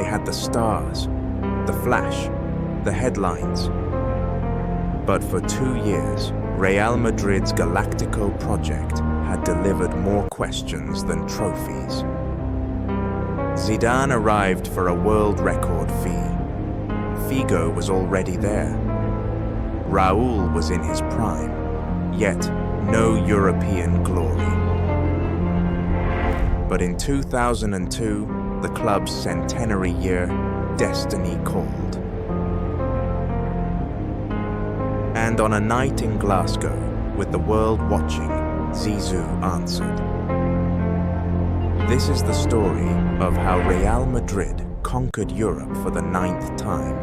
They had the stars, the flash, the headlines. But for 2 years, Real Madrid's Galáctico project had delivered more questions than trophies. Zidane arrived for a world record fee. Figo was already there. Raúl was in his prime, yet no European glory. But in 2002, the club's centenary year, destiny called. And on a night in Glasgow, with the world watching, Zizou answered. This is the story of how Real Madrid conquered Europe for the 9th time,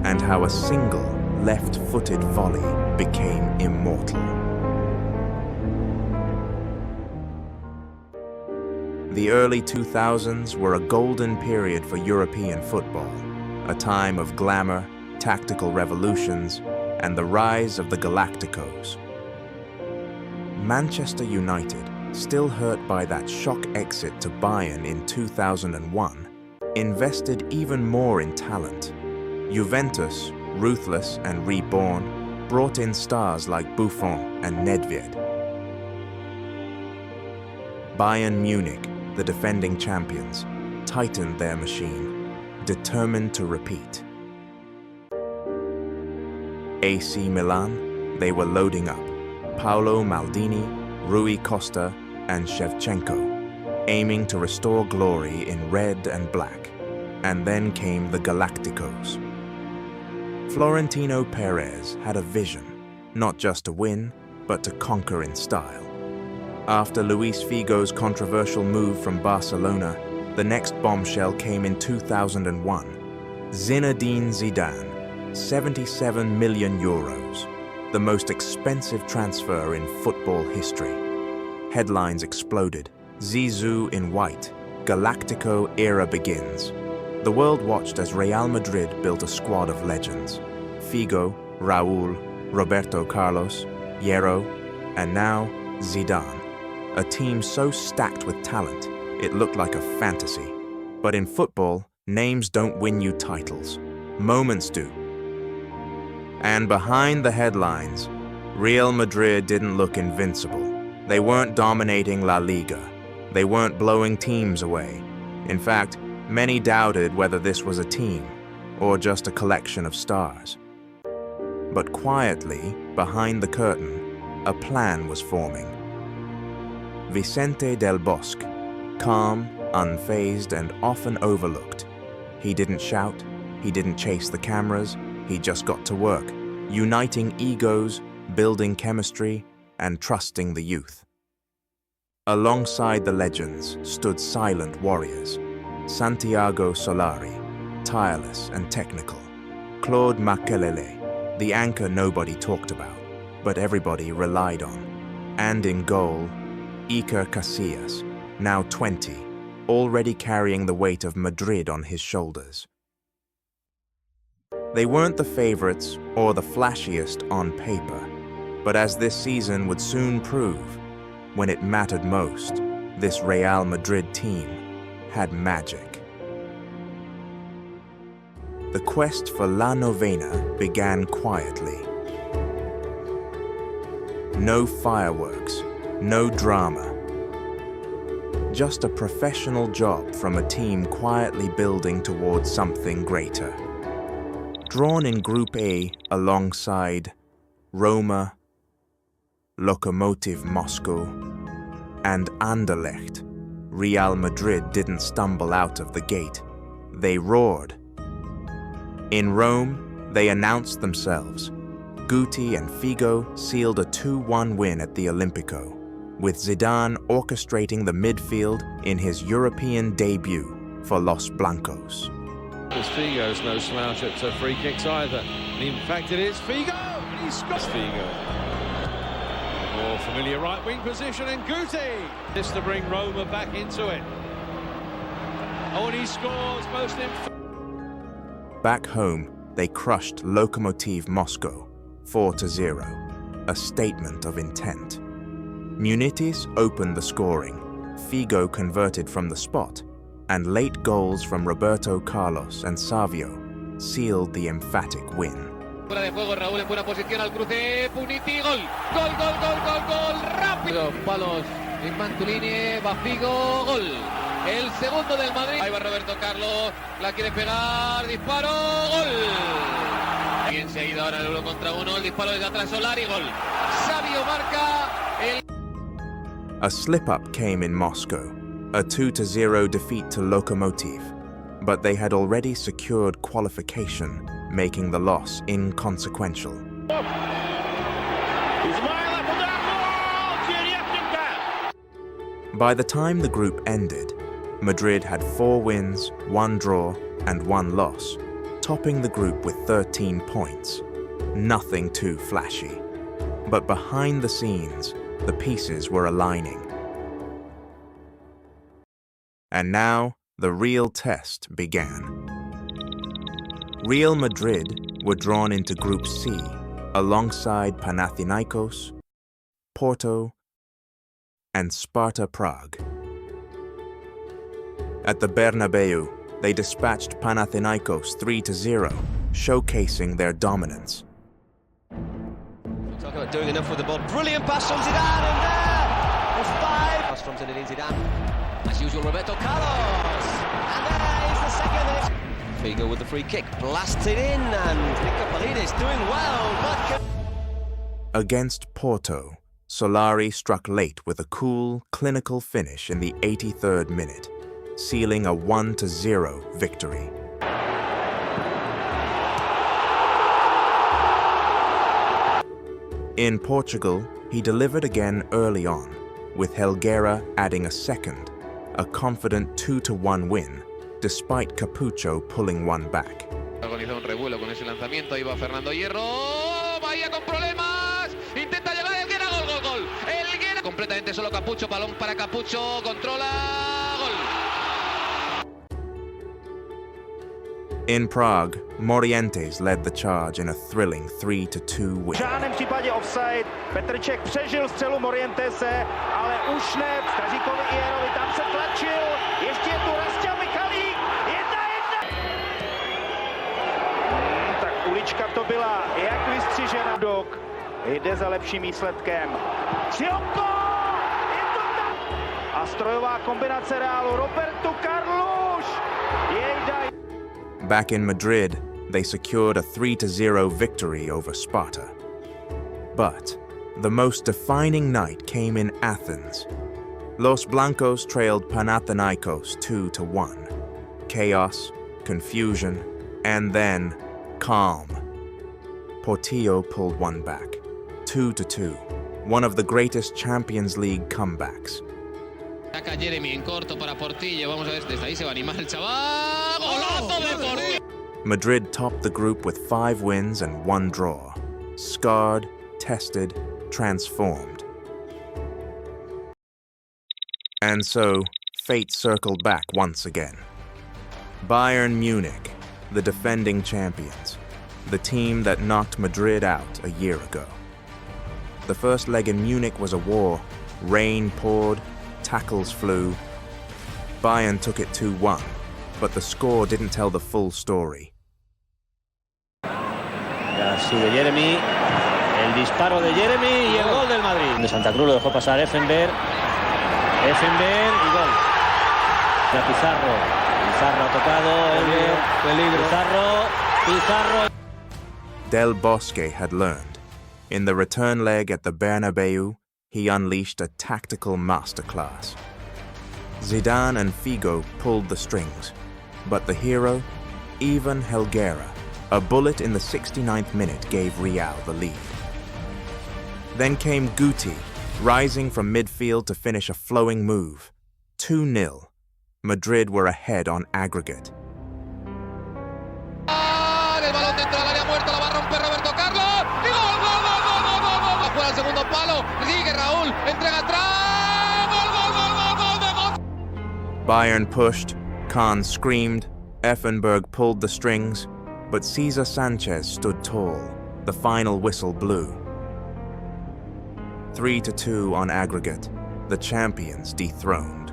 and how a single left-footed volley became immortal. The early 2000s were a golden period for European football, a time of glamour, tactical revolutions, and the rise of the Galácticos. Manchester United, still hurt by that shock exit to Bayern in 2001, invested even more in talent. Juventus, ruthless and reborn, brought in stars like Buffon and Nedved. Bayern Munich, the defending champions, tightened their machine, determined to repeat. AC Milan, they were loading up. Paolo Maldini, Rui Costa, and Shevchenko, aiming to restore glory in red and black. And then came the Galácticos. Florentino Perez had a vision, not just to win, but to conquer in style. After Luis Figo's controversial move from Barcelona, the next bombshell came in 2001. Zinedine Zidane, 77 million euros, the most expensive transfer in football history. Headlines exploded. Zizou in white, Galáctico era begins. The world watched as Real Madrid built a squad of legends. Figo, Raúl, Roberto Carlos, Hierro, and now Zidane. A team so stacked with talent, it looked like a fantasy. But in football, names don't win you titles. Moments do. And behind the headlines, Real Madrid didn't look invincible. They weren't dominating La Liga. They weren't blowing teams away. In fact, many doubted whether this was a team or just a collection of stars. But quietly, behind the curtain, a plan was forming. Vicente del Bosque, calm, unfazed, and often overlooked. He didn't shout, he didn't chase the cameras, he just got to work, uniting egos, building chemistry, and trusting the youth. Alongside the legends stood silent warriors. Santiago Solari, tireless and technical. Claude Makelele, the anchor nobody talked about, but everybody relied on. And in goal, Iker Casillas, now 20, already carrying the weight of Madrid on his shoulders. They weren't the favorites or the flashiest on paper, but as this season would soon prove, when it mattered most, this Real Madrid team had magic. The quest for La Novena began quietly. No fireworks, no drama. Just a professional job from a team quietly building towards something greater. Drawn in Group A alongside Roma, Lokomotiv Moscow, and Anderlecht, Real Madrid didn't stumble out of the gate. They roared. In Rome, they announced themselves. Guti and Figo sealed a 2-1 win at the Olimpico, with Zidane orchestrating the midfield in his European debut for Los Blancos. Because Figo's no slouch at free kicks either. In fact, it is Figo! He scores! Figo. More familiar right-wing position, and Guti! This to bring Roma back into it. Oh, and he scores most Back home, they crushed Lokomotiv Moscow, 4-0, a statement of intent. Munitis opened the scoring. Figo converted from the spot, and late goals from Roberto Carlos and Savio sealed the emphatic win. Fuera de juego, Raúl en buena posición al cruce, Puniti, gol, gol, gol, gol, gol, gol, rápido, palos, en Mantulini, va Figo, gol, el segundo del Madrid, ahí va Roberto Carlos, la quiere pegar, disparo, gol, bien seguido ahora el 1 contra 1, el disparo desde atrás Solari, gol, Savio marca el... A slip-up came in Moscow, a 2-0 defeat to Lokomotiv, but they had already secured qualification, making the loss inconsequential. By the time the group ended, Madrid had 4 wins, 1 draw, and 1 loss, topping the group with 13 points. Nothing too flashy. But behind the scenes, the pieces were aligning. And now, the real test began. Real Madrid were drawn into Group C alongside Panathinaikos, Porto, and Sparta Prague. At the Bernabeu, they dispatched Panathinaikos 3-0, showcasing their dominance. Talking about doing enough with the ball. Brilliant pass from Zidane, and there is 5. Pass from Zinedine Zidane. As usual, Roberto Carlos. And there is the second. Figo with the free kick, blasts it in, and Iker Casillas doing well, but... Against Porto, Solari struck late with a cool, clinical finish in the 83rd minute, sealing a 1-0 victory. In Portugal, he delivered again early on, with Helguera adding a second, a confident 2-1 win, despite Capucho pulling one back. Organiza un revuelo con ese lanzamiento, ahí va Fernando Hierro, Bahía con problemas, intenta llegar Helguera, gol, gol, gol, Helguera, completamente solo Capucho, balón para Capucho, controla, gol. In Prague, Morientes led the charge in a thrilling 3-2 win. V žádném případě offside, Petrček přežil střelu Morientese, ale už ne, Kaříkovi Ijerovi, tam se tlačil, ještě je tu Rastěl Michalík, 1-1. Tak ulička to byla, jak vystřižena. Dok jde za lepším výsledkem. Cílko! Je to tam! A strojová kombinace Reálu, Roberto Carlos! Jejda! Back in Madrid, they secured a 3-0 victory over Sparta. But the most defining night came in Athens. Los Blancos trailed Panathinaikos 2-1. Chaos, confusion, and then calm. Portillo pulled one back, 2-2, one of the greatest Champions League comebacks. Saca Jeremy en corto para Portillo, vamos a ver, desde ahí se va a animar el chaval, golazo de Portillo. Madrid topped the group with 5 wins and 1 draw, scarred, tested, transformed. And so, fate circled back once again. Bayern Munich, the defending champions, the team that knocked Madrid out a year ago. The first leg in Munich was a war. Rain poured, tackles flew. Bayern took it 2-1, but the score didn't tell the full story. Ya sigue Jeremy, el disparo de Jeremy y el gol del Madrid. De Santa Cruz lo dejó pasar Effenberg y gol. Ya Pizarro ha tocado, peligro. Pizarro. Del Bosque had learned. In the return leg at the Bernabeu, he unleashed a tactical masterclass. Zidane and Figo pulled the strings, but the hero, even Helguera, a bullet in the 69th minute gave Real the lead. Then came Guti, rising from midfield to finish a flowing move. 2-0. Madrid were ahead on aggregate. El balón dentro del área muerta, la va a romper Roberto Carlos. Y gol, gol, gol, gol, gol, gol, gol. Va fuera el segundo palo. Sigue Raúl, entrega atrás. Gol, gol, gol, gol, gol, gol, gol. Bayern pushed, Kahn screamed, Effenberg pulled the strings, but Cesar Sanchez stood tall. The final whistle blew. 3-2 on aggregate, the champions dethroned.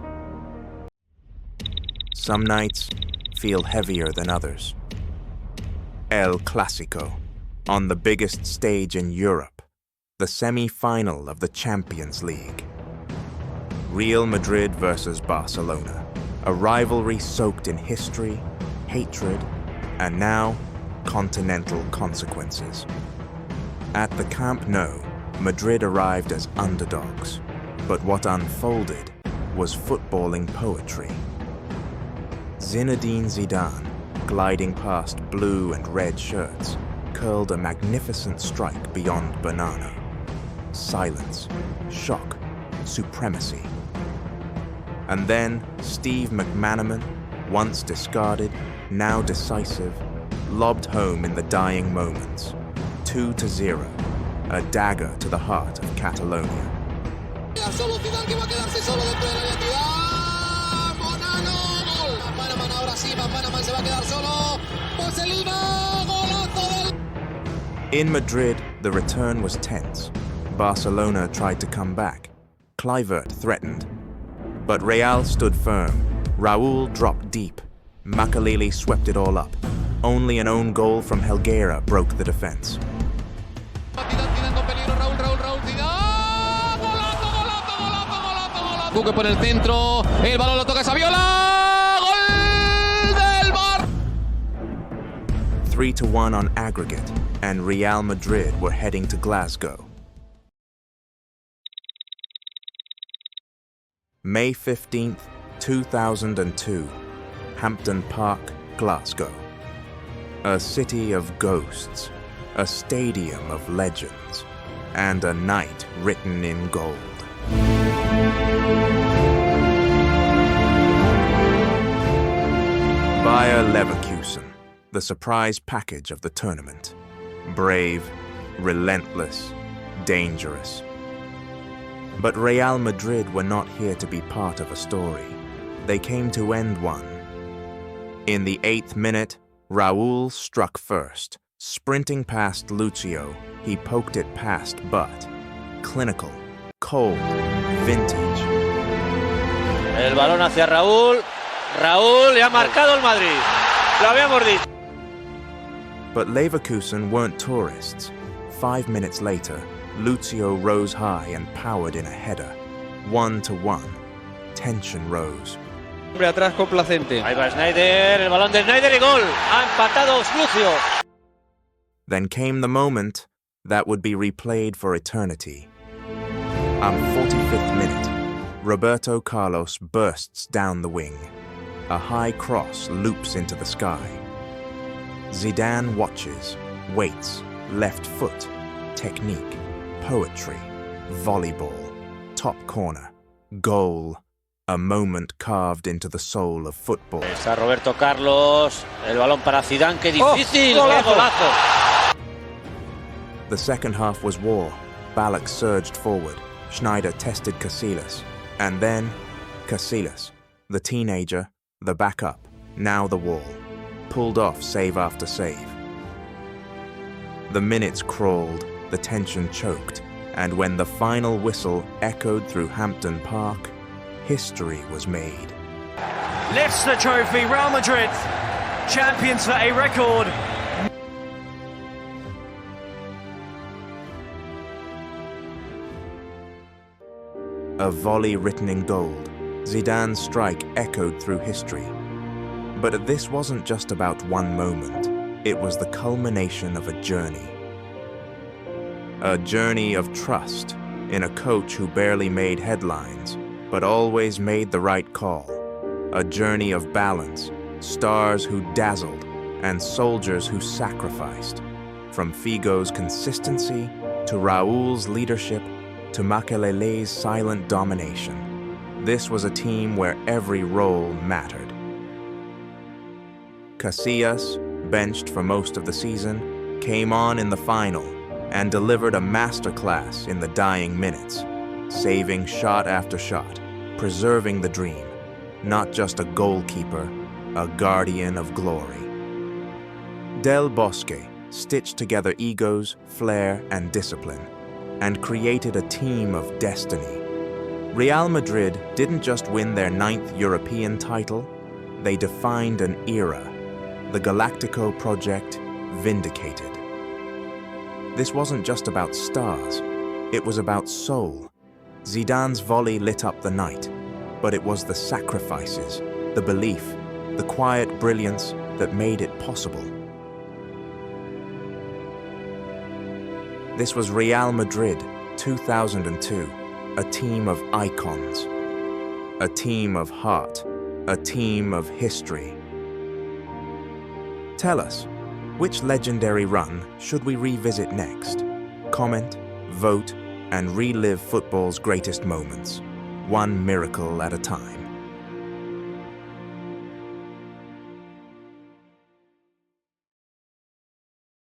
Some nights feel heavier than others. El Clásico, on the biggest stage in Europe, the semi-final of the Champions League. Real Madrid versus Barcelona, a rivalry soaked in history, hatred, and now continental consequences. At the Camp Nou, Madrid arrived as underdogs, but what unfolded was footballing poetry. Zinedine Zidane, gliding past blue and red shirts, curled a magnificent strike beyond banana. Silence, shock, supremacy. And then Steve McManaman, once discarded, now decisive, lobbed home in the dying moments. 2-0, a dagger to the heart of Catalonia. In Madrid, the return was tense. Barcelona tried to come back. Kluivert threatened. But Real stood firm. Raúl dropped deep. Makelele swept it all up. Only an own goal from Helguera broke the defense. Figo por el centro, el balón lo toca Saviola, gol del Bar. 3-1 on aggregate, and Real Madrid were heading to Glasgow. May 15th, 2002, Hampden Park, Glasgow. A city of ghosts, a stadium of legends, and a night written in gold. Bayer Leverkusen, the surprise package of the tournament. Brave, relentless, dangerous. But Real Madrid were not here to be part of a story. They came to end one. In the 8th minute, Raúl struck first. Sprinting past Lucio, he poked it past Butt. Clinical, cold, vintage. El balón hacia Raúl. Raúl le ha marcado el Madrid. Lo habíamos dicho. But Leverkusen weren't tourists. 5 minutes later, Lucio rose high and powered in a header. 1-1. Tension rose. Hombre atrás complacente. Ahí va Sneijder, el balón de Sneijder y gol. Ha empatado Lucio. Then came the moment that would be replayed for eternity. On 45th minute, Roberto Carlos bursts down the wing. A high cross loops into the sky. Zidane watches, waits, left foot, technique, poetry, volleyball, top corner, goal, a moment carved into the soul of football. Está Roberto Carlos, el balón para Zidane, qué difícil, qué golazo. The second half was war. Ballack surged forward. Schneider tested Casillas. And then, Casillas, the teenager, the backup, now the wall, pulled off save after save. The minutes crawled, the tension choked, and when the final whistle echoed through Hampden Park, history was made. Lifts the trophy, Real Madrid, champions for a record. A volley written in gold, Zidane's strike echoed through history. But this wasn't just about one moment. It was the culmination of a journey. A journey of trust in a coach who barely made headlines, but always made the right call. A journey of balance, stars who dazzled, and soldiers who sacrificed. From Figo's consistency, to Raúl's leadership, to Makelele's silent domination. This was a team where every role mattered. Casillas, benched for most of the season, came on in the final and delivered a masterclass in the dying minutes, saving shot after shot, preserving the dream, not just a goalkeeper, a guardian of glory. Del Bosque stitched together egos, flair, and discipline, and created a team of destiny. Real Madrid didn't just win their 9th European title, They defined an era. The Galáctico project vindicated. This wasn't just about stars, it was about soul. Zidane's volley lit up the night, but it was the sacrifices, the belief, the quiet brilliance that made it possible. This was Real Madrid, 2002, a team of icons, a team of heart, a team of history. Tell us, which legendary run should we revisit next? Comment, vote, and relive football's greatest moments, one miracle at a time.